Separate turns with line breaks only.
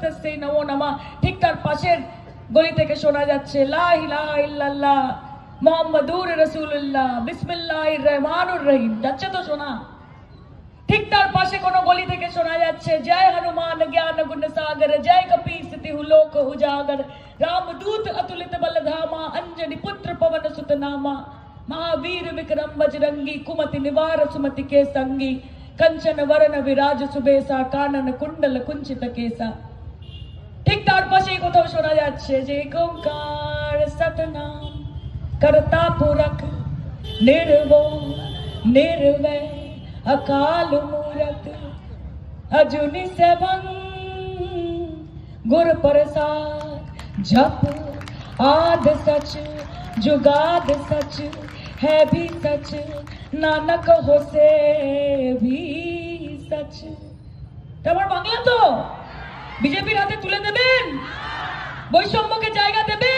নমস্তস্যৈ নমো নমঃ। ঠিক তার পাশের গলি থেকে শোনা যাচ্ছে লা ইলাহা ইল্লাল্লাহ মুহাম্মাদুর রাসূলুল্লাহ বিসমিল্লাহির রহমানির রহিম। যাচ্ছে তো শোনা? ঠিক তার পাশে কোন গলি থেকে শোনা যাচ্ছে জয় হনুমান জ্ঞান গুণ সাগর, জয় কপি সিতি লোক উজাগর, রামদূত अतुलित बलधामा, अंजनी पुत्र पवन सुत नामा, महावीर विक्रम बजरंगी, कुमति निवार सुमति के संगी, कंचन वरण विराज सुबेसा, कानन कुंडल कुंचित केसा। ঠিক তার পাশেই কোথাও শোনা যাচ্ছে যে ওঙ্কার সতনাম करता पुरख निर्भय निर्वैर अकाल मूरत अजूनि सेवन गुर प्रसाद, जप आद सच जुगाद सच है भी सच, नानक हो से भी सच। তোমার বাংলা তো বিজেপির হাতে তুলে দেবেন? বৈষম্যকে জায়গা দেবেন?